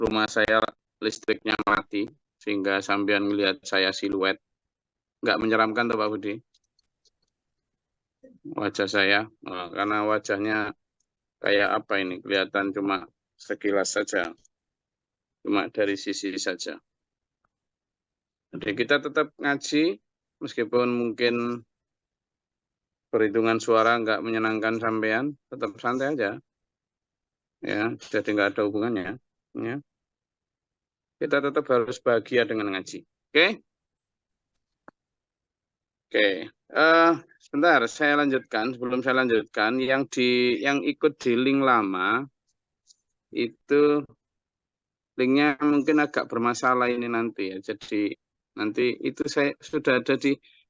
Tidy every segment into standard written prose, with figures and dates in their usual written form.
rumah saya listriknya mati, sehingga sampean melihat saya siluet. Nggak menyeramkan tuh Pak Budi? Wajah saya, karena wajahnya kayak apa ini, kelihatan cuma sekilas saja, cuma dari sisi saja. Jadi kita tetap ngaji, meskipun mungkin perhitungan suara nggak menyenangkan sampean, tetap santai aja. Ya, jadi nggak ada hubungannya. Ya. Kita tetap harus bahagia dengan ngaji. Oke? Oke. Sebentar, saya lanjutkan. Sebelum saya lanjutkan, yang ikut di link lama itu linknya mungkin agak bermasalah ini nanti ya. Jadi nanti itu saya sudah ada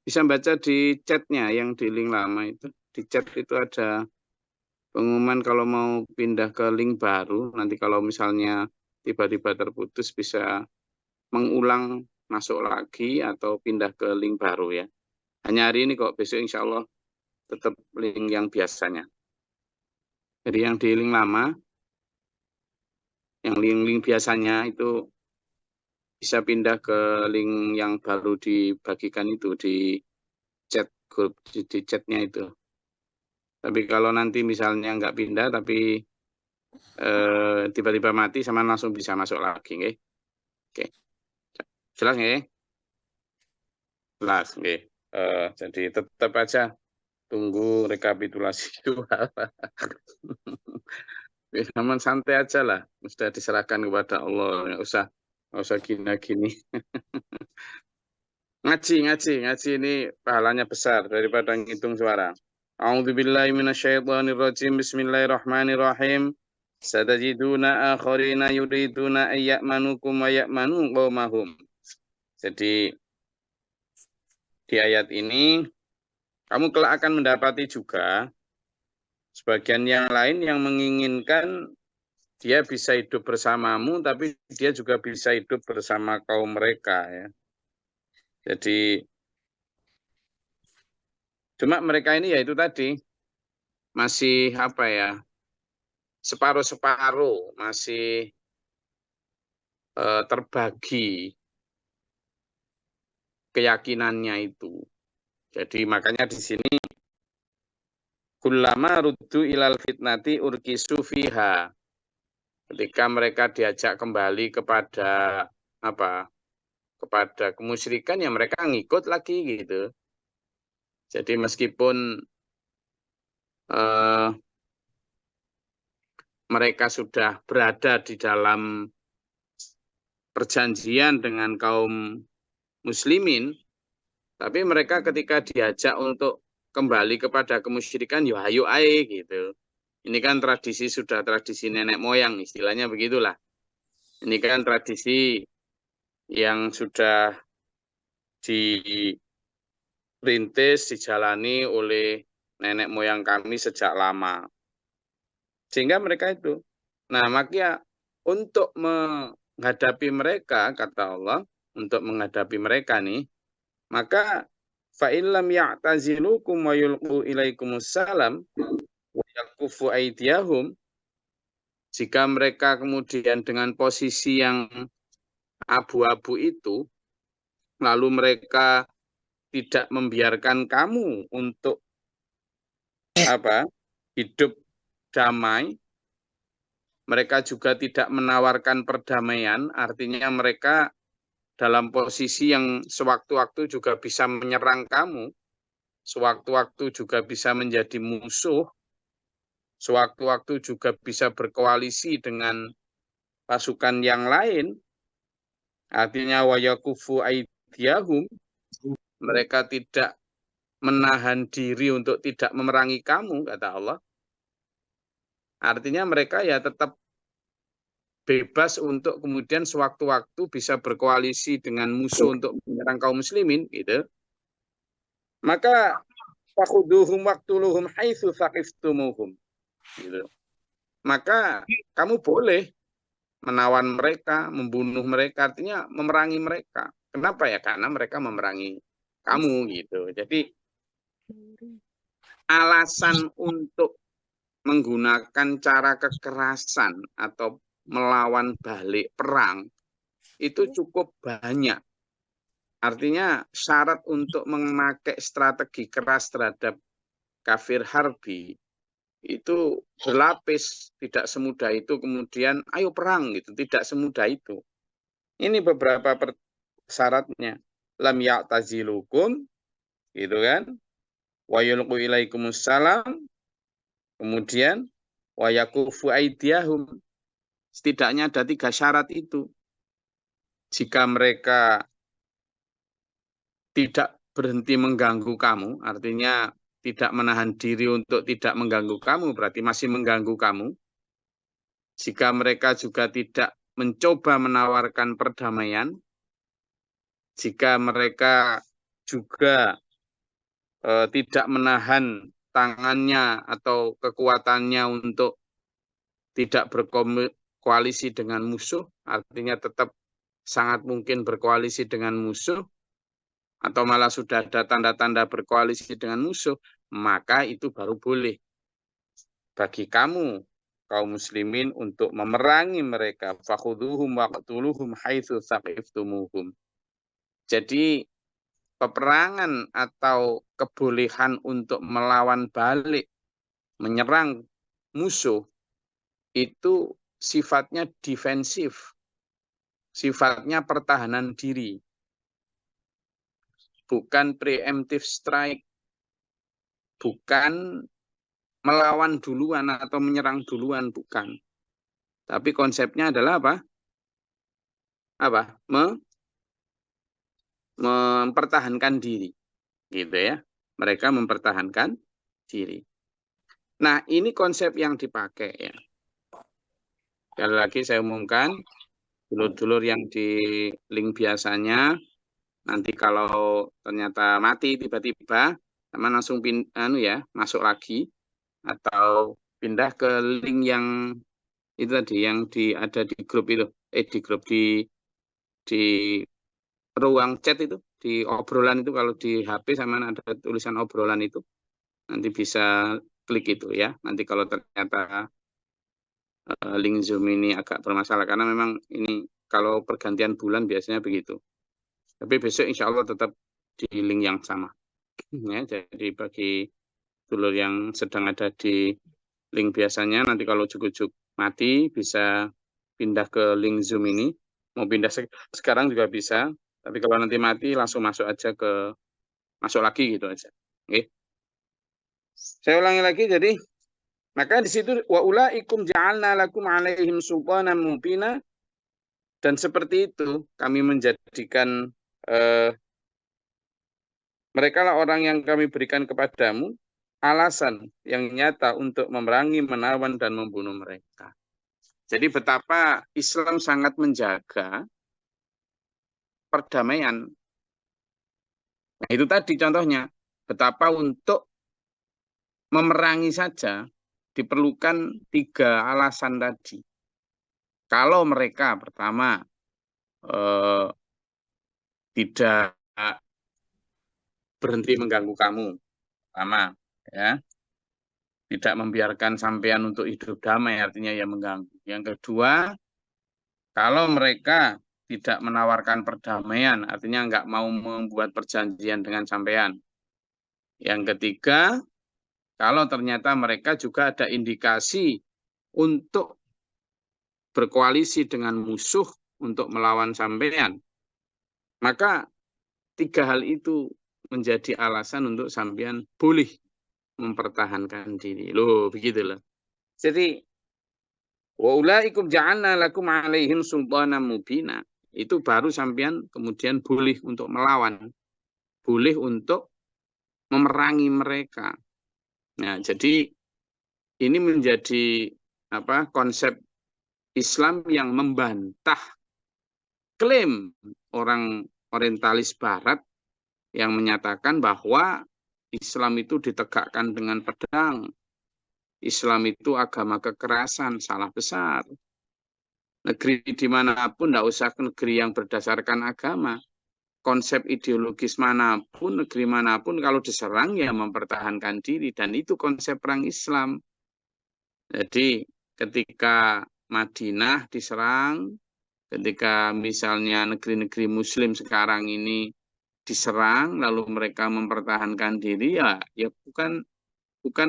bisa baca di chatnya yang di link lama itu. Di chat itu ada pengumuman kalau mau pindah ke link baru. Nanti kalau misalnya tiba-tiba terputus bisa mengulang masuk lagi atau pindah ke link baru ya. Hanya hari ini kok, besok insya Allah tetap link yang biasanya. Jadi yang di link lama, yang link-link biasanya itu bisa pindah ke link yang baru dibagikan itu di chat grup, di chatnya itu. Tapi kalau nanti misalnya nggak pindah, tapi tiba-tiba mati, sama langsung bisa masuk lagi. Okay? Oke, jelas nggak? Jelas, nggak? Jadi tetap aja tunggu rekapitulasi itu. Namun santai aja lah, sudah diserahkan kepada Allah, nggak usah gini-gini. Ngaji ini pahalanya besar daripada ngitung suara. A'udzubillahi minasyaitonirrajim. Bismillahirrahmanirrahim. Satajiduna akharina yuriduna ayya'manukum wa ya'manu qaumahum. Jadi di ayat ini kamu kelak akan mendapati juga sebagian yang lain yang menginginkan dia bisa hidup bersamamu, tapi dia juga bisa hidup bersama kaum mereka ya. Jadi cuma mereka ini ya itu tadi masih apa ya, separuh-separuh, masih terbagi keyakinannya itu. Jadi makanya di sini kullama ruddu ilal fitnati urkisu fiha. Ketika mereka diajak kembali kepada apa? Kepada kemusyrikan ya mereka ngikut lagi gitu. Jadi meskipun mereka sudah berada di dalam perjanjian dengan kaum muslimin, tapi mereka ketika diajak untuk kembali kepada kemusyrikan, ya ayo ae gitu. Ini kan sudah tradisi nenek moyang, istilahnya begitulah. Ini kan tradisi yang sudah dirintis, dijalani oleh nenek moyang kami sejak lama. Sehingga mereka itu. Nah, makanya untuk menghadapi mereka, kata Allah, untuk menghadapi mereka nih, maka fa'illam ya'tazilukum wa yulqu ilaikumussalam wa yakufu aydiyahum, jika mereka kemudian dengan posisi yang abu-abu itu, lalu mereka tidak membiarkan kamu untuk hidup damai, mereka juga tidak menawarkan perdamaian, artinya mereka dalam posisi yang sewaktu-waktu juga bisa menyerang kamu, sewaktu-waktu juga bisa menjadi musuh, sewaktu-waktu juga bisa berkoalisi dengan pasukan yang lain, artinya wayakufu aidiyahum, mereka tidak menahan diri untuk tidak memerangi kamu, kata Allah. Artinya mereka ya tetap bebas untuk kemudian sewaktu-waktu bisa berkoalisi dengan musuh untuk menyerang kaum muslimin, gitu. Maka fakhuduhum waqtuluhum haitsu thaqiftumuhum, gitu. Maka kamu boleh menawan mereka, membunuh mereka, artinya memerangi mereka. Kenapa ya? Karena mereka memerangi kamu, gitu. Jadi alasan untuk menggunakan cara kekerasan atau melawan balik perang itu cukup banyak. Artinya syarat untuk memakai strategi keras terhadap kafir harbi itu berlapis, tidak semudah itu kemudian ayo perang gitu, tidak semudah itu. Ini beberapa syaratnya. Lam ya'tazilukum gitu kan. Wa yulqu ilaikumussalam, kemudian wa yakufu aydiyahum. Setidaknya ada 3 syarat itu. Jika mereka tidak berhenti mengganggu kamu, artinya tidak menahan diri untuk tidak mengganggu kamu, berarti masih mengganggu kamu. Jika mereka juga tidak mencoba menawarkan perdamaian, jika mereka juga tidak menahan tangannya atau kekuatannya untuk tidak berkoalisi dengan musuh, artinya tetap sangat mungkin berkoalisi dengan musuh, atau malah sudah ada tanda-tanda berkoalisi dengan musuh, maka itu baru boleh bagi kamu kaum muslimin untuk memerangi mereka. Fakhuduhum waqtuluhum haitsu tsaqiftumuhum. Jadi peperangan atau kebolehan untuk melawan balik, menyerang musuh itu sifatnya defensif, sifatnya pertahanan diri, bukan preemptive strike, bukan melawan duluan atau menyerang duluan, bukan. Tapi konsepnya adalah apa? Mempertahankan diri, gitu ya. Mereka mempertahankan diri. Nah, ini konsep yang dipakai ya. Sekali lagi saya umumkan, dulur-dulur yang di link biasanya, nanti kalau ternyata mati tiba-tiba, teman langsung masuk lagi atau pindah ke link yang itu tadi yang ada di grup itu, di ruang chat itu, di obrolan itu, kalau di HP sama ada tulisan obrolan itu, nanti bisa klik itu ya. Nanti kalau ternyata link Zoom ini agak bermasalah, karena memang ini kalau pergantian bulan biasanya begitu. Tapi besok insya Allah tetap di link yang sama. Ya, jadi bagi dulur yang sedang ada di link biasanya, nanti kalau cukup mati bisa pindah ke link Zoom ini. Mau pindah sekarang juga bisa. Tapi kalau nanti mati langsung masuk lagi gitu aja. Oke. Saya ulangi lagi, jadi maka di situ wa ulaikum ja'alna lakum 'alaihim sultanan mubina, dan seperti itu kami menjadikan mereka lah orang yang kami berikan kepadamu alasan yang nyata untuk memerangi, menawan, dan membunuh mereka. Jadi betapa Islam sangat menjaga perdamaian. Nah, itu tadi contohnya, betapa untuk memerangi saja diperlukan 3 alasan tadi. Kalau mereka pertama tidak berhenti mengganggu kamu, pertama ya, tidak membiarkan sampean untuk hidup damai, artinya ya mengganggu. Yang kedua, kalau mereka tidak menawarkan perdamaian, artinya nggak mau membuat perjanjian dengan sampean. Yang ketiga, kalau ternyata mereka juga ada indikasi untuk berkoalisi dengan musuh untuk melawan sampean, maka 3 hal itu menjadi alasan untuk sampean boleh mempertahankan diri. Loh, begitulah. Jadi wa ulaikum ja'alna lakum 'alaihim sultanan mubina. Itu baru sampean kemudian boleh untuk melawan, boleh untuk memerangi mereka. Nah, jadi ini menjadi konsep Islam yang membantah klaim orang orientalis barat yang menyatakan bahwa Islam itu ditegakkan dengan pedang. Islam itu agama kekerasan, salah besar. Negeri dimanapun, tidak usah negeri yang berdasarkan agama. Konsep ideologis manapun, negeri manapun, kalau diserang ya mempertahankan diri. Dan itu konsep perang Islam. Jadi ketika Madinah diserang, ketika misalnya negeri-negeri Muslim sekarang ini diserang, lalu mereka mempertahankan diri, ya bukan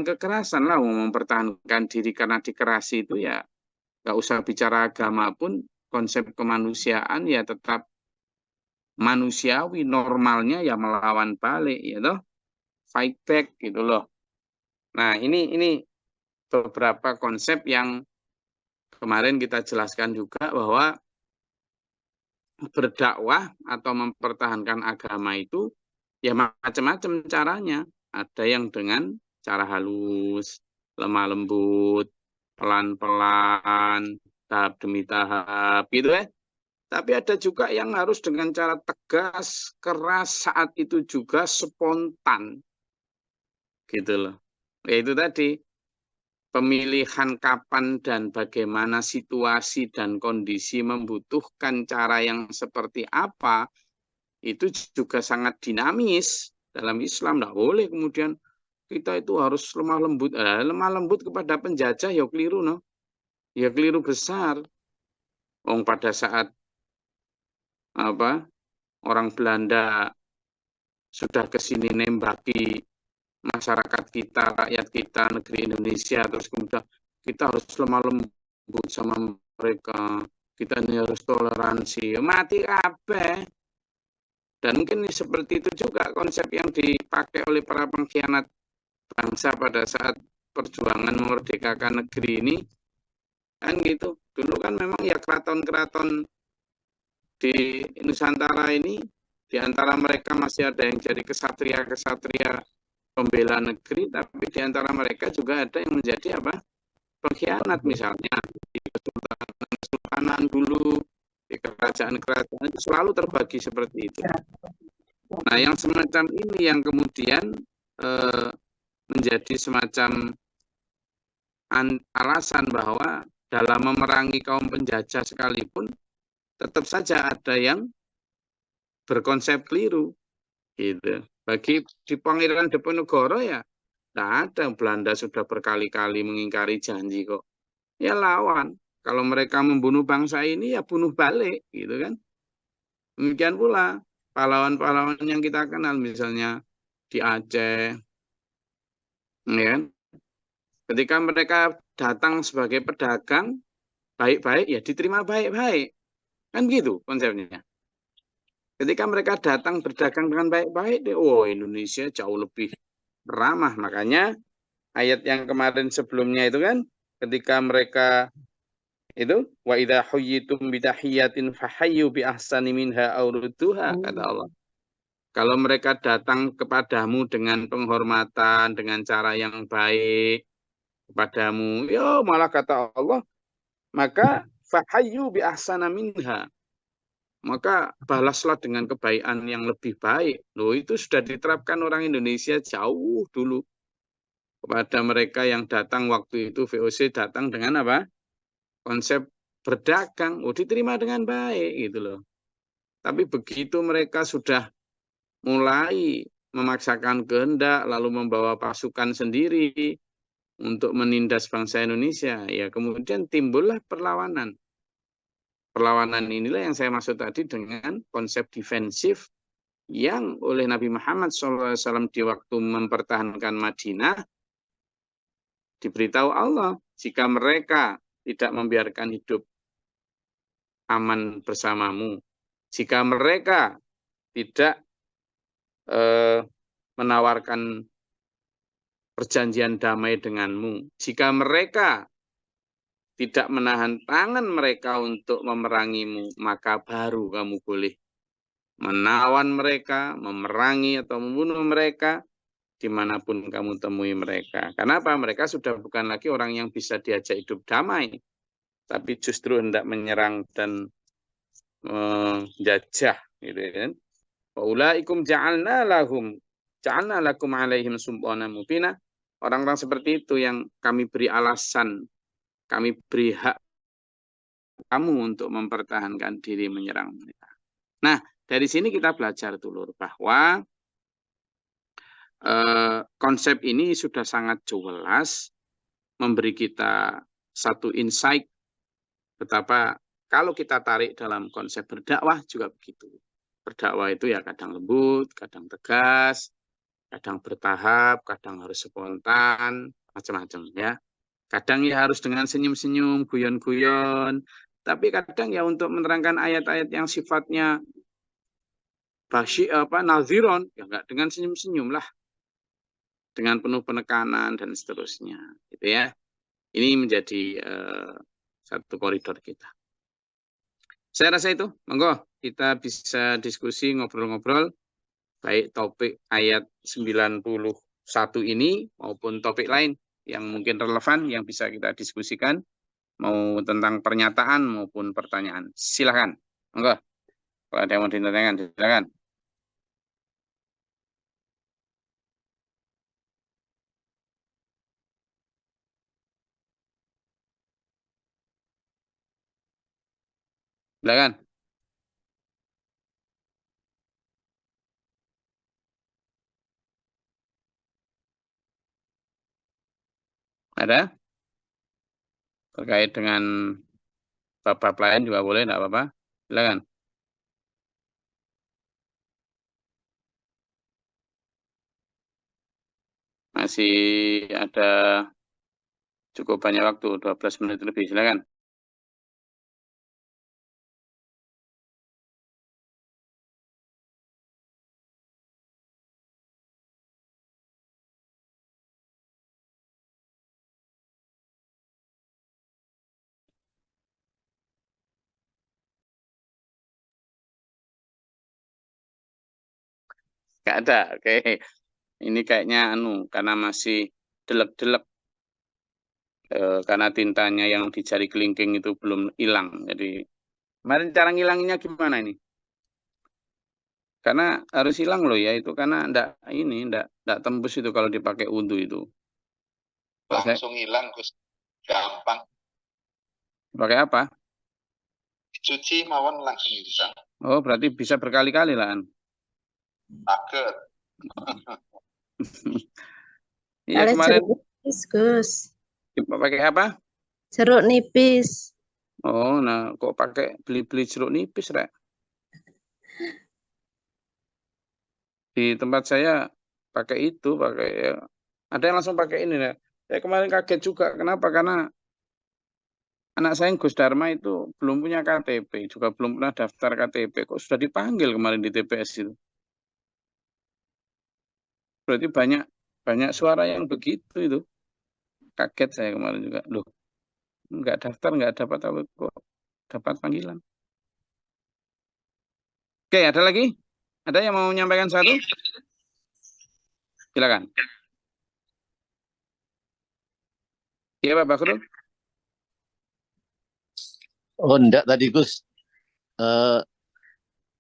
kekerasan lah, mempertahankan diri karena dikerasi itu ya, nggak usah bicara agama pun, konsep kemanusiaan ya tetap manusiawi, normalnya ya melawan balik, ya toh, fight back gitu loh. Nah, ini beberapa konsep yang kemarin kita jelaskan juga bahwa berdakwah atau mempertahankan agama itu ya macam-macam caranya. Ada yang dengan cara halus, lemah lembut, pelan-pelan, tahap demi tahap gitu ya. Tapi ada juga yang harus dengan cara tegas, keras, saat itu juga spontan gitu loh. Ya itu tadi, pemilihan kapan dan bagaimana situasi dan kondisi membutuhkan cara yang seperti apa, itu juga sangat dinamis dalam Islam. Tidak boleh kemudian kita itu harus lemah lembut. Lemah lembut kepada penjajah ya keliru, no? Ya keliru besar. Pada saat apa orang Belanda sudah ke sini nembaki masyarakat kita, rakyat kita, negeri Indonesia, terus kemudian kita harus lemah lembut sama mereka, kita ini harus toleransi, mati kabeh. Dan mungkin seperti itu juga konsep yang dipakai oleh para pengkhianat bangsa pada saat perjuangan memerdekakan negeri ini, kan gitu. Dulu kan memang ya keraton-keraton di Nusantara ini, di antara mereka masih ada yang jadi kesatria-kesatria pembela negeri, tapi di antara mereka juga ada yang menjadi apa? Pengkhianat, misalnya di kesultanan dulu, di kerajaan-kerajaan itu selalu terbagi seperti itu. Nah, yang semacam ini yang kemudian menjadi semacam alasan bahwa dalam memerangi kaum penjajah sekalipun tetap saja ada yang berkonsep keliru gitu. Bagi di Pangeran Diponegoro ya tidak ada, Belanda sudah berkali-kali mengingkari janji kok. Ya lawan. Kalau mereka membunuh bangsa ini ya bunuh balik gitu kan. Demikian pula pahlawan-pahlawan yang kita kenal misalnya di Aceh, ya. Ketika mereka datang sebagai pedagang baik-baik ya diterima baik-baik. Kan gitu konsepnya. Ketika mereka datang berdagang dengan baik-baik, Indonesia jauh lebih ramah. Makanya ayat yang kemarin sebelumnya itu kan, ketika mereka itu wa idza huyyitum bidahiyatin fahayyu bi ahsani minha aw rudduha, kata Allah. Kalau mereka datang kepadamu dengan penghormatan, dengan cara yang baik kepadamu, malah kata Allah, maka fahayyu bi ahsana minha, maka balaslah dengan kebaikan yang lebih baik. Loh, itu sudah diterapkan orang Indonesia jauh dulu kepada mereka yang datang waktu itu. VOC datang dengan apa? Konsep berdagang, diterima dengan baik gitu loh. Tapi begitu mereka sudah mulai memaksakan kehendak, lalu membawa pasukan sendiri untuk menindas bangsa Indonesia, ya kemudian timbullah perlawanan. Perlawanan inilah yang saya maksud tadi dengan konsep defensif yang oleh Nabi Muhammad SAW di waktu mempertahankan Madinah diberitahu Allah, jika mereka tidak membiarkan hidup aman bersamamu, jika mereka tidak menawarkan perjanjian damai denganmu, jika mereka tidak menahan tangan mereka untuk memerangimu, maka baru kamu boleh menawan mereka, memerangi atau membunuh mereka dimanapun kamu temui mereka. Kenapa? Mereka sudah bukan lagi orang yang bisa diajak hidup damai, tapi justru hendak menyerang dan menjajah, gitu kan. Waulaikum ja'alna lakum alaihim sultanan mubina. Orang-orang seperti itu yang kami beri alasan, kami beri hak kamu untuk mempertahankan diri menyerang mereka. Nah, dari sini kita belajar dulu bahwa konsep ini sudah sangat jelas memberi kita satu insight Betapa kalau kita tarik dalam konsep berdakwah juga begitu. Berdakwah itu ya kadang lembut, kadang tegas, kadang bertahap, kadang harus spontan, macam-macam ya. Kadang ya harus dengan senyum-senyum, guyon-guyon. Tapi kadang ya untuk menerangkan ayat-ayat yang sifatnya naziron, ya enggak dengan senyum-senyum lah, dengan penuh penekanan dan seterusnya, gitu ya. Ini menjadi satu koridor kita. Saya rasa itu, monggo kita bisa diskusi, ngobrol-ngobrol, baik topik ayat 91 ini maupun topik lain yang mungkin relevan yang bisa kita diskusikan, mau tentang pernyataan maupun pertanyaan. Silakan, monggo. Kalau ada yang mau ditanyakan, silakan. Silakan. Ada? Terkait dengan bab-bab lain juga boleh, enggak apa-apa. Silakan. Masih ada cukup banyak waktu, 12 menit lebih. Silakan. Enggak ada. Oke. Ini kayaknya karena masih delek-delek, karena tintanya yang di jari kelingking itu belum hilang. Jadi kemarin cara ngilanginnya gimana ini? Karena harus hilang loh ya itu, karena enggak tembus itu kalau dipakai wudhu itu. Langsung hilang, Gus. Gampang. Pakai apa? Cuci mawon langsung bisa. Oh, berarti bisa berkali-kali lah. Paket. Iya kemarin. Jeruk nipis, Gus. Pakai apa? Jeruk nipis. Oh, nah kok pakai beli-beli jeruk nipis, Rek? Di tempat saya pakai itu, ada yang langsung pakai ini ya. Saya kemarin kaget juga. Kenapa? Karena anak saya Gus Dharma itu belum punya KTP, juga belum pernah daftar KTP. Kok sudah dipanggil kemarin di TPS itu? Berarti banyak suara yang begitu itu. Kaget saya kemarin juga. Loh, nggak daftar, nggak dapat apa kok dapat panggilan. Oke, ada lagi? Ada yang mau menyampaikan satu? Silakan. Iya, Pak Bakrul. Oh, enggak tadi Gus.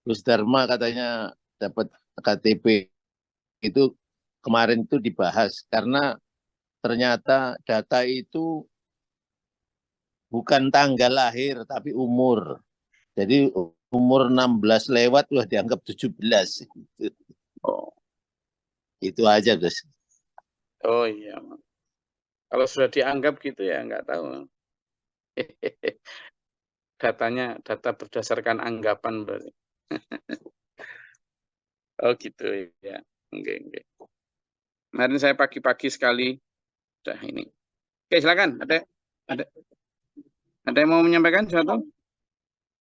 Gus Dharma katanya dapat KTP itu kemarin itu dibahas karena ternyata data itu bukan tanggal lahir tapi umur. Jadi umur 16 lewat udah dianggap 17. Oh. Itu aja Gus. Oh iya. Kalau sudah dianggap gitu ya nggak tahu. Data berdasarkan anggapan berarti. Oh gitu ya. Oke. Kemarin saya pagi-pagi sekali udah ini. Oke, silakan. Ada yang mau menyampaikan sesuatu?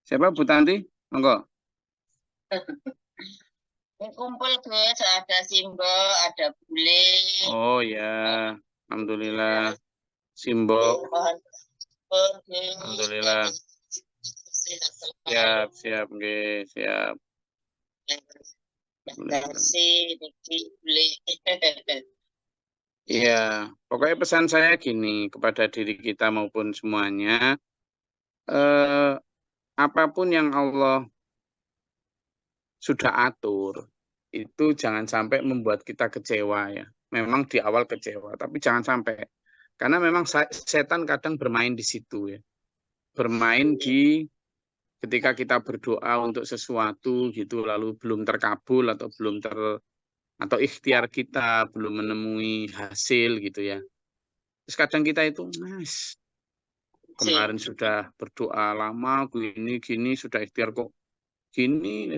Siapa? Bu Tanti? Monggo. Kumpul Gus, ada Simbo, ada Bule. Oh ya, alhamdulillah. Simbo. Alhamdulillah. Siap, oke, siap. Iya, pokoknya pesan saya gini kepada diri kita maupun semuanya, apapun yang Allah sudah atur, itu jangan sampai membuat kita kecewa ya. Memang di awal kecewa, tapi jangan sampai. Karena memang setan kadang bermain di situ ya. Bermain di ketika kita berdoa untuk sesuatu gitu, lalu belum terkabul atau ikhtiar kita belum menemui hasil gitu ya. Terus kadang kita itu, kemarin sudah berdoa lama, gini sudah ikhtiar kok gini.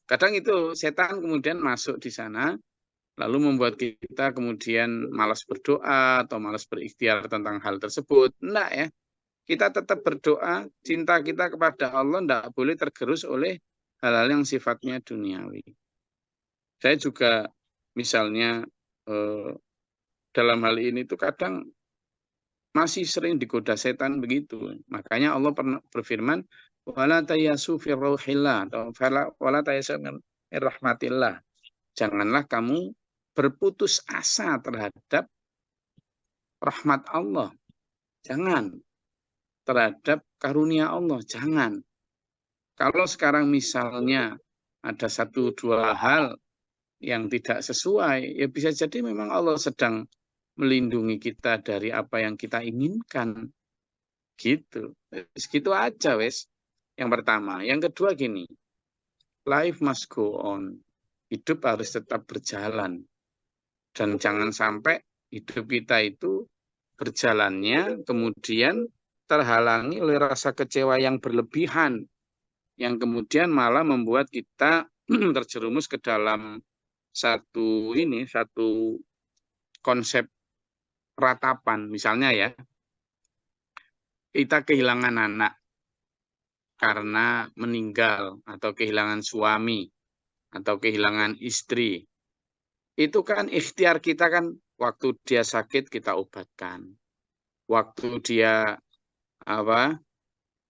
Kadang itu setan kemudian masuk di sana, lalu membuat kita kemudian malas berdoa atau malas berikhtiar tentang hal tersebut. Enggak ya, kita tetap berdoa, cinta kita kepada Allah enggak boleh tergerus oleh hal-hal yang sifatnya duniawi. Saya juga misalnya dalam hal ini tuh kadang masih sering digoda setan begitu. Makanya Allah pernah berfirman, wala tayasu fi rauhillah atau wala tayasu min rahmatillah. Janganlah kamu berputus asa terhadap rahmat Allah. Jangan. Terhadap karunia Allah. Jangan. Kalau sekarang misalnya ada 1-2 hal yang tidak sesuai, ya bisa jadi memang Allah sedang melindungi kita dari apa yang kita inginkan. Gitu. Segitu aja, wes. Yang pertama. Yang kedua gini. Life must go on. Hidup harus tetap berjalan. Dan jangan sampai hidup kita itu berjalannya kemudian terhalangi oleh rasa kecewa yang berlebihan. Yang kemudian malah membuat kita terjerumus ke dalam satu konsep ratapan. Misalnya ya, kita kehilangan anak karena meninggal, atau kehilangan suami, atau kehilangan istri. Itu kan ikhtiar kita kan, waktu dia sakit kita obatkan. Waktu dia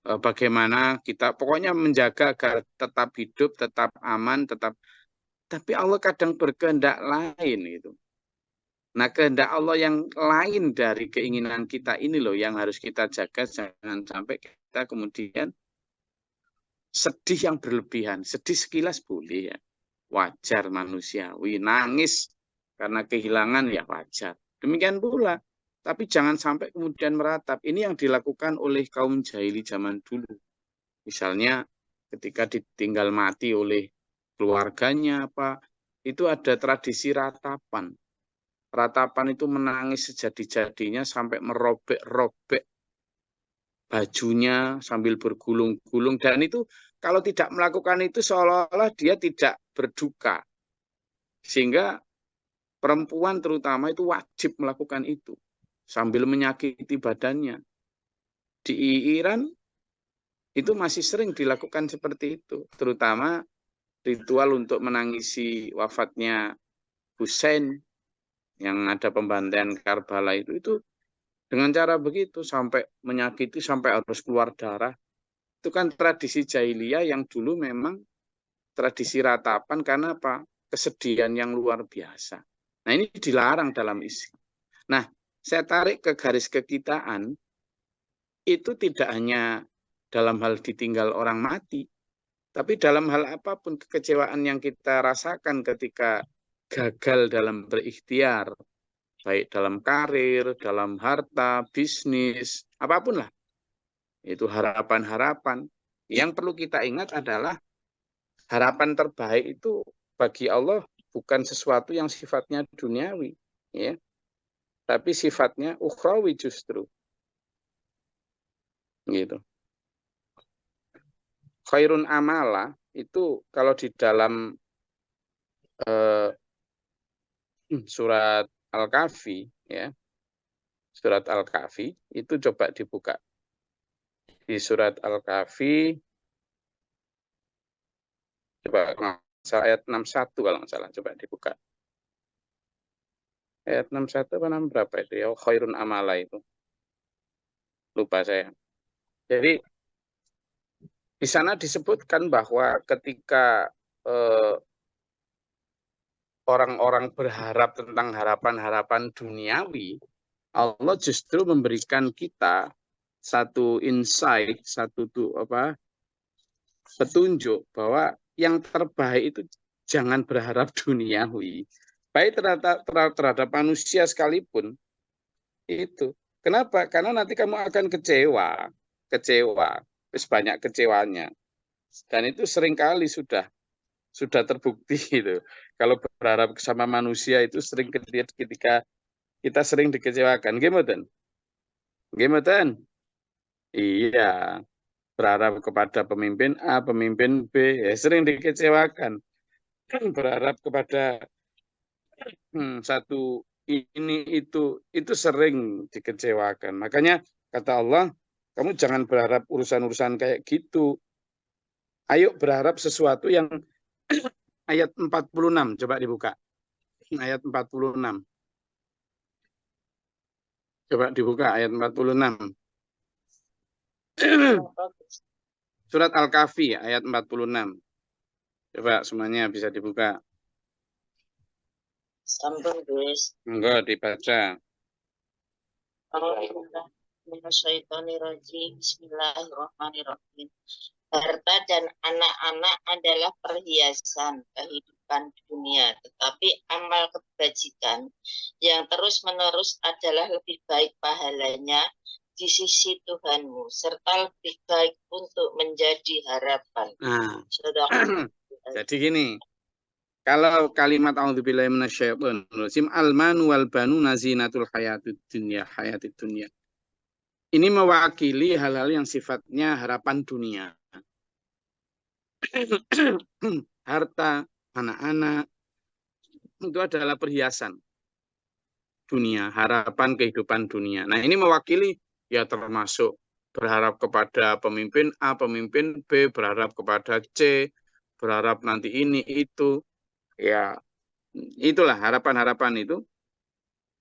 bagaimana kita pokoknya menjaga agar tetap hidup, tetap aman, tapi Allah kadang berkehendak lain gitu. Nah, kehendak Allah yang lain dari keinginan kita ini loh yang harus kita jaga, jangan sampai kita kemudian sedih yang berlebihan. Sedih sekilas boleh ya, wajar manusiawi. Nangis karena kehilangan ya wajar. Demikian pula, tapi jangan sampai kemudian meratap. Ini yang dilakukan oleh kaum jahili zaman dulu. Misalnya ketika ditinggal mati oleh keluarganya itu ada tradisi ratapan. Ratapan itu menangis sejadi-jadinya sampai merobek-robek bajunya sambil bergulung-gulung. Dan itu kalau tidak melakukan itu seolah-olah dia tidak berduka. Sehingga perempuan terutama itu wajib melakukan itu. Sambil menyakiti badannya. Di Iran itu masih sering dilakukan seperti itu. Terutama ritual untuk menangisi wafatnya Hussein yang ada pembantaian Karbala itu dengan cara begitu sampai menyakiti, sampai harus keluar darah. Itu kan tradisi jahiliyah yang dulu memang tradisi ratapan karena apa? Kesedihan yang luar biasa. Nah, ini dilarang dalam Islam. Nah, saya tarik ke garis kekitaan, itu tidak hanya dalam hal ditinggal orang mati, tapi dalam hal apapun kekecewaan yang kita rasakan ketika gagal dalam berikhtiar, baik dalam karir, dalam harta, bisnis, apapun lah. Itu harapan-harapan. Yang perlu kita ingat adalah harapan terbaik itu bagi Allah bukan sesuatu yang sifatnya duniawi, ya, tapi sifatnya ukhrawi justru. Gitu. Khairun amala itu kalau di dalam surat Al-Kahfi, ya, surat Al-Kahfi itu coba dibuka. Di surat Al-Kahfi, coba ayat 61 kalau nggak salah, coba dibuka. Ayat 61 apa berapa itu ya? Khairun amala itu. Lupa saya. Jadi di sana disebutkan bahwa ketika orang-orang berharap tentang harapan-harapan duniawi, Allah justru memberikan kita satu insight, petunjuk bahwa yang terbaik itu jangan berharap duniawi. Baik terhadap manusia sekalipun itu. Kenapa? Karena nanti kamu akan kecewa. Terus banyak kecewanya. Dan itu seringkali sudah terbukti itu. Kalau berharap sama manusia itu sering ketika kita sering dikecewakan. Gimana? Iya, berharap kepada pemimpin A, pemimpin B, ya sering dikecewakan. Berharap kepada satu ini itu sering dikecewakan. Makanya kata Allah, kamu jangan berharap urusan-urusan kayak gitu. Ayo berharap sesuatu yang ayat 46, coba dibuka. Ayat 46. Coba dibuka ayat 46. Surat Al-Kahfi ayat 46. Coba semuanya bisa dibuka. Sampun guys. Enggak dibaca. Bismillahirrahmanirrahim. Harta dan anak-anak adalah perhiasan kehidupan dunia, tetapi amal kebajikan yang terus-menerus adalah lebih baik pahalanya di sisi Tuhanmu, serta lebih baik untuk menjadi harapan. Nah, jadi gini, kalau kalimat a'udzubillahi minasyaitonir rajim al-manu wal banuna zinatul hayatid dunya. Ini mewakili hal-hal yang sifatnya harapan dunia. Harta, anak-anak itu adalah perhiasan dunia, harapan kehidupan dunia. Nah, ini mewakili ya termasuk berharap kepada pemimpin A, pemimpin B, berharap kepada C, berharap nanti ini itu. Ya, itulah harapan-harapan itu.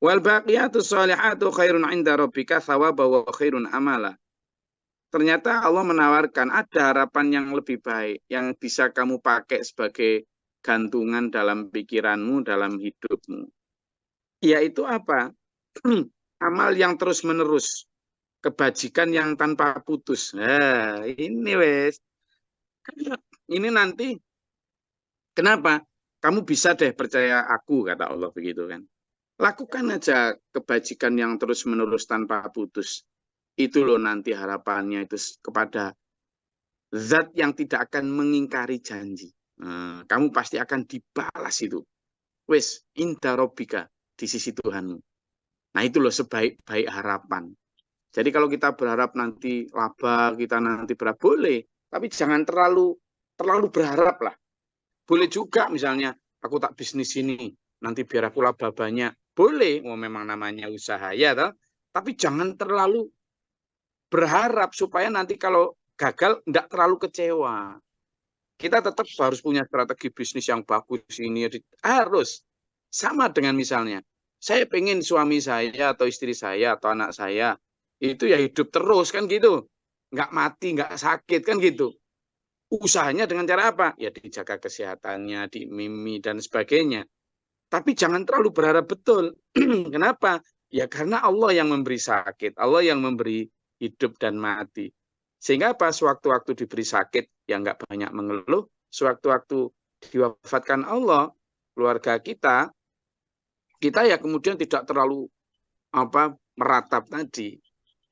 Wal baqiyatus sholihatu khairun 'inda rabbika thawaban wa khairun amala. Ternyata Allah menawarkan ada harapan yang lebih baik yang bisa kamu pakai sebagai gantungan dalam pikiranmu, dalam hidupmu. Yaitu apa? Amal yang terus-menerus, kebajikan yang tanpa putus. Nah, ini wes. Ini nanti kenapa? Kamu bisa deh percaya aku, kata Allah begitu kan. Lakukan aja kebajikan yang terus-menerus tanpa putus. Itu loh nanti harapannya itu kepada zat yang tidak akan mengingkari janji. Nah, kamu pasti akan dibalas itu. Wes, inda robbika, di sisi Tuhanmu. Nah itu loh sebaik-baik harapan. Jadi kalau kita berharap nanti laba, kita nanti berharap, boleh. Tapi jangan terlalu berharap lah. Boleh juga misalnya, aku tak bisnis ini, nanti biar aku laba banyak. Boleh, memang namanya usaha ya toh. Tapi jangan terlalu berharap supaya nanti kalau gagal tidak terlalu kecewa. Kita tetap harus punya strategi bisnis yang bagus ini. Harus. Sama dengan misalnya, saya pengen suami saya atau istri saya atau anak saya itu ya hidup terus kan gitu. Nggak mati, nggak sakit kan gitu. Usahanya dengan cara apa? Ya dijaga kesehatannya, dimimi dan sebagainya. Tapi jangan terlalu berharap betul. Kenapa? Ya karena Allah yang memberi sakit, Allah yang memberi hidup dan mati. Sehingga pas sewaktu-waktu diberi sakit, ya nggak banyak mengeluh. Sewaktu-waktu diwafatkan Allah, keluarga kita ya kemudian tidak terlalu meratap tadi.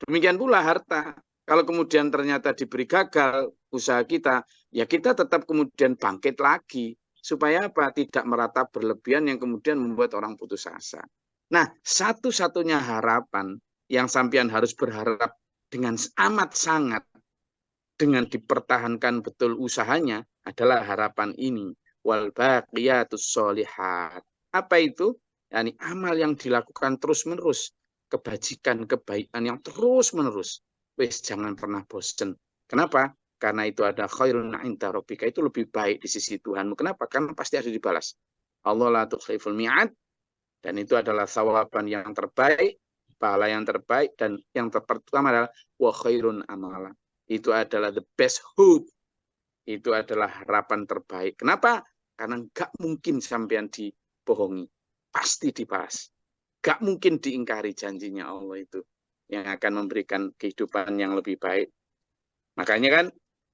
Demikian pula harta. Kalau kemudian ternyata diberi gagal usaha kita, ya kita tetap kemudian bangkit lagi. Supaya apa? Tidak meratap berlebihan yang kemudian membuat orang putus asa. Nah, satu-satunya harapan yang sampean harus berharap dengan amat sangat, dengan dipertahankan betul usahanya, adalah harapan ini. Wal baqiyatus sholihat. Apa itu? Yani amal yang dilakukan terus-menerus. Kebajikan, kebaikan yang terus-menerus. Wes, jangan pernah bosan. Kenapa? Karena itu ada khairun 'inda rabbika, itu lebih baik di sisi Tuhanmu. Kenapa? Karena pasti ada dibalas. Allah la tukhliful mi'ad, dan itu adalah thawaban yang terbaik, pahala yang terbaik, dan yang pertama adalah wa khairun amala. Itu adalah the best hope. Itu adalah harapan terbaik. Kenapa? Karena nggak mungkin sampean dibohongi. Pasti dibalas. Nggak mungkin diingkari janjinya Allah itu yang akan memberikan kehidupan yang lebih baik. Makanya kan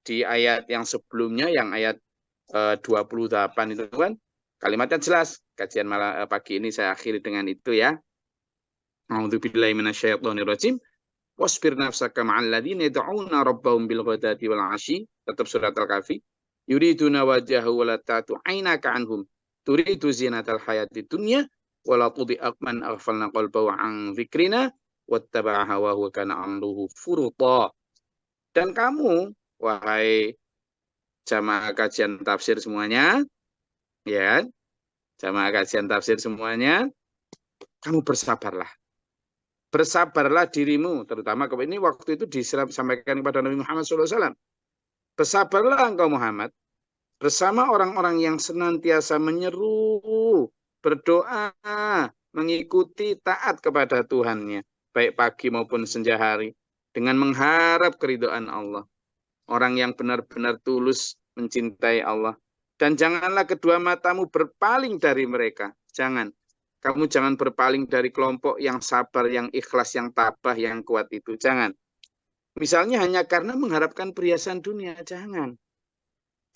di ayat yang sebelumnya, yang ayat 28 itu kan kalimatnya jelas. Kajian malam pagi ini saya akhiri dengan itu ya. A'udzubillahi minasyaitonirrajim. Wasbir nafsaka ma'al ladzina yad'una rabbahum bil ghadati wal 'ashyi. Tetap surat Al-Kahfi. Yuriduna wajhahu wa la ta'tu 'ainaka 'anhum. Turidu zinatal hayatid dunya wa la tudhi'ak man aghfalna qalbahu 'an dzikrina wattaba'a hawahu wa kana amruhu furuta. Dan kamu, wahai jamaah kajian tafsir semuanya, ya, jamaah kajian tafsir semuanya, kamu bersabarlah. Bersabarlah dirimu, terutama ini waktu itu disampaikan kepada Nabi Muhammad SAW. Bersabarlah engkau Muhammad, bersama orang-orang yang senantiasa menyeru, berdoa, mengikuti taat kepada Tuhannya, baik pagi maupun senja hari, dengan mengharap keridhaan Allah. Orang yang benar-benar tulus mencintai Allah. Dan janganlah kedua matamu berpaling dari mereka. Jangan. Kamu jangan berpaling dari kelompok yang sabar, yang ikhlas, yang tabah, yang kuat itu. Jangan. Misalnya hanya karena mengharapkan perhiasan dunia. Jangan.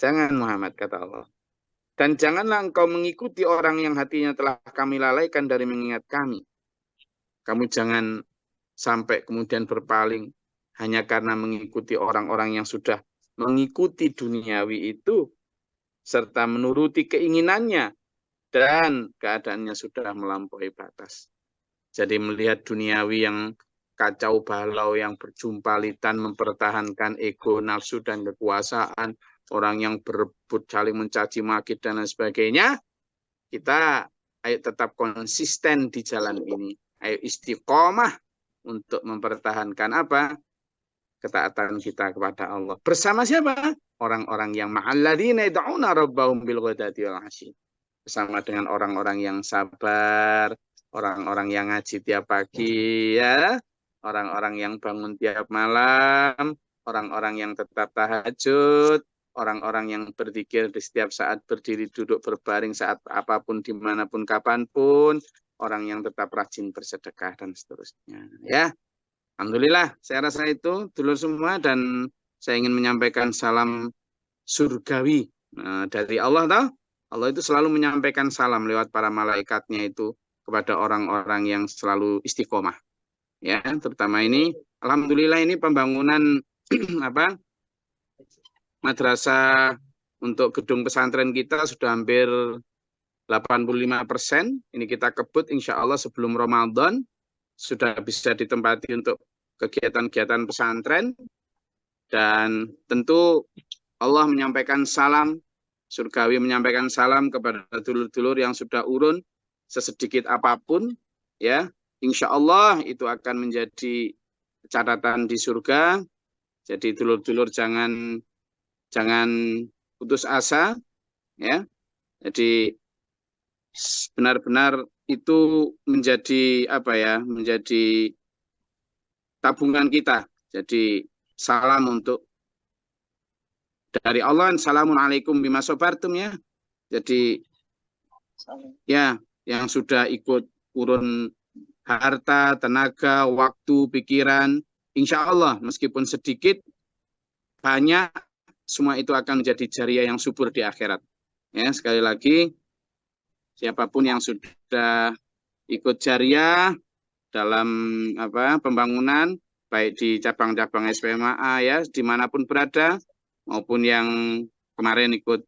Jangan Muhammad, kata Allah. Dan janganlah engkau mengikuti orang yang hatinya telah kami lalaikan dari mengingat kami. Kamu jangan sampai kemudian berpaling hanya karena mengikuti orang-orang yang sudah mengikuti duniawi itu, serta menuruti keinginannya, dan keadaannya sudah melampaui batas. Jadi melihat duniawi yang kacau balau, yang berjumpalitan, mempertahankan ego, nafsu, dan kekuasaan, orang yang berebut, saling mencaci maki, dan lain sebagainya, kita ayo tetap konsisten di jalan ini. Ayo istiqomah untuk mempertahankan apa? Ketaatan kita kepada Allah. Bersama siapa? Orang-orang yang ma'alladzina yad'una rabbahum bil ghadati wal 'ashyi. Bersama dengan orang-orang yang sabar, orang-orang yang ngaji tiap pagi, ya, orang-orang yang bangun tiap malam, orang-orang yang tetap tahajud, orang-orang yang berzikir di setiap saat berdiri, duduk, berbaring, saat apapun, dimanapun, kapanpun, orang yang tetap rajin bersedekah, dan seterusnya. Ya, alhamdulillah, saya rasa itu dulur semua, dan saya ingin menyampaikan salam surgawi dari Allah, toh. Allah itu selalu menyampaikan salam lewat para malaikatnya itu kepada orang-orang yang selalu istiqomah. Ya, terutama ini, alhamdulillah ini pembangunan apa? Madrasah untuk gedung pesantren kita sudah hampir 85%. Ini kita kebut insya Allah sebelum Ramadan sudah bisa ditempati untuk kegiatan-kegiatan pesantren. Dan tentu Allah menyampaikan salam, surgawi menyampaikan salam kepada dulur-dulur yang sudah urun sesedikit apapun, ya, insya Allah itu akan menjadi catatan di surga. Jadi dulur-dulur jangan putus asa, ya. Jadi benar-benar itu menjadi apa ya? Menjadi tabungan kita. Jadi salam untuk dari Allah, assalamualaikum bima sabartum, ya. Jadi ya, yang sudah ikut urun harta, tenaga, waktu, pikiran, insya Allah meskipun sedikit, banyak, semua itu akan menjadi jariah yang subur di akhirat. Ya, sekali lagi, siapapun yang sudah ikut jariah dalam apa pembangunan, baik di cabang-cabang SPMA, ya, dimanapun berada, maupun yang kemarin ikut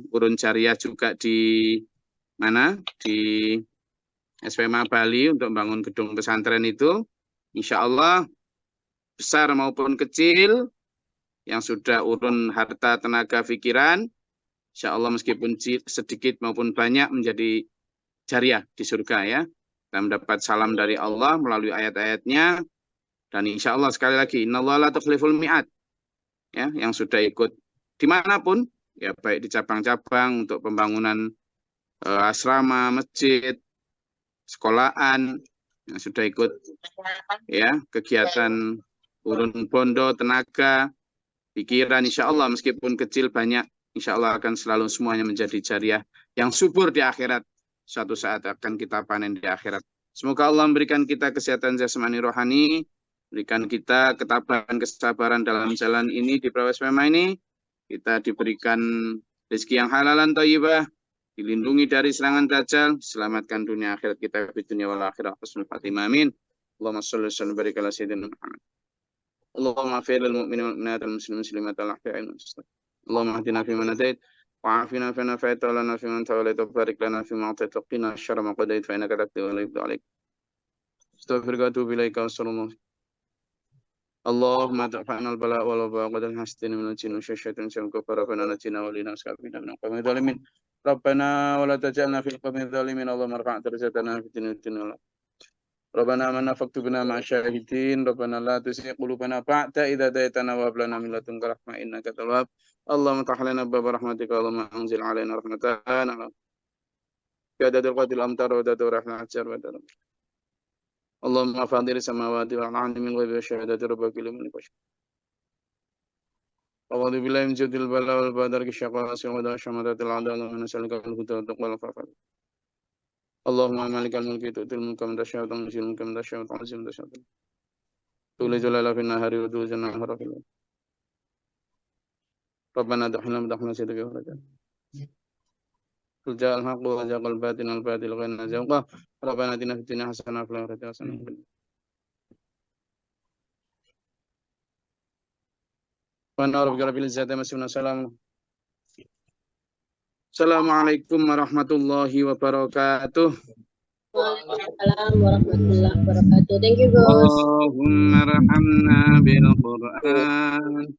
urun jariah juga di mana, di SPMA Bali untuk membangun gedung pesantren itu, insya Allah besar maupun kecil, yang sudah urun harta, tenaga, pikiran, insya Allah meskipun sedikit maupun banyak menjadi jariah di surga, ya. Kita mendapat salam dari Allah melalui ayat-ayatnya, dan insya Allah sekali lagi, innallaha la tukhliful mi'ad, ya, yang sudah ikut dimanapun, ya, baik di cabang-cabang untuk pembangunan asrama, masjid, sekolahan, yang sudah ikut, ya, kegiatan urun bondo, tenaga, pikiran, insya Allah meskipun kecil banyak, insya Allah akan selalu semuanya menjadi jariah yang subur di akhirat. Suatu saat akan kita panen di akhirat. Semoga Allah memberikan kita kesehatan jasmani rohani, berikan kita ketabahan, kesabaran dalam jalan ini di Prawas Mema ini. Kita diberikan rezeki yang halalan thayyibah, dilindungi dari serangan dajjal, selamatkan dunia akhirat kita di dunia wal akhirah. Husnul Fatimah, amin. Allahumma shalli wa sallim barik ala sayyidina Muhammad. Allahumma fir lil mu'minin wal mu'minat wal muslimin muslimat al ahya'i wal amwat. Allahumma hdina fi man hadait wa afina fi man afait wa lana fi man tawalait wa barik lana fi ma atait wa qina syarra ma qadait fa innaka taqdi wa la yuqda alaik. Astaghfiruka wa atubu ilaika. Wassallallahu Allahumma da'fa'na al-bala' wal waba' wa qadal hasdin min al-jinn wa syaitan syam kafara fa najina wa lina askabina min al-qawmi dhalimin. Rabbana wa la taj'alna fil qawmi dhalimin. Allahumma rfa' darajatana fid dunya. Rabbana amanna faktubna ma'a syahidin. Rabbana la tuzigh qulubana ba'da idh hadaytana wa hab lana min ladunka rahmah innaka tawwab. Allahumma iftah lana abwaaba rahmatika. Allahumma anzil 'alaina rahmatan. Bi'adadil qadil amtar wa dadu rahmat jar wa dalam. Allahumma fadir samawati wal ardi min ghaibi syahadati rabbika liman yasha. A'udzu billahi min jadil bala wal badar kisyaqa wa da syamatatil adala min salika al huda wa taqwal fafal. Allahumma malikal mulki tu'til mulka man tasya wa tanzilul mulka man tasya wa tu'izzu man tasya. Tulijul laila fin nahari wa tulijul nahara fil layl. Rabbana adkhilna madkhala sidqi wa rajaa. Qul ja'al haqqu wa zaqal batil ghayna zawqa. Rabbana atina fid dunya hasanah wa fil akhirati hasanah. Wa na'udzu bika rabbil izzati amma yasifun. Assalamualaikum warahmatullahi wabarakatuh. Waalaikumsalam warahmatullahi wabarakatuh. Thank you, Gus. Allahumma rahamna bil Qur'an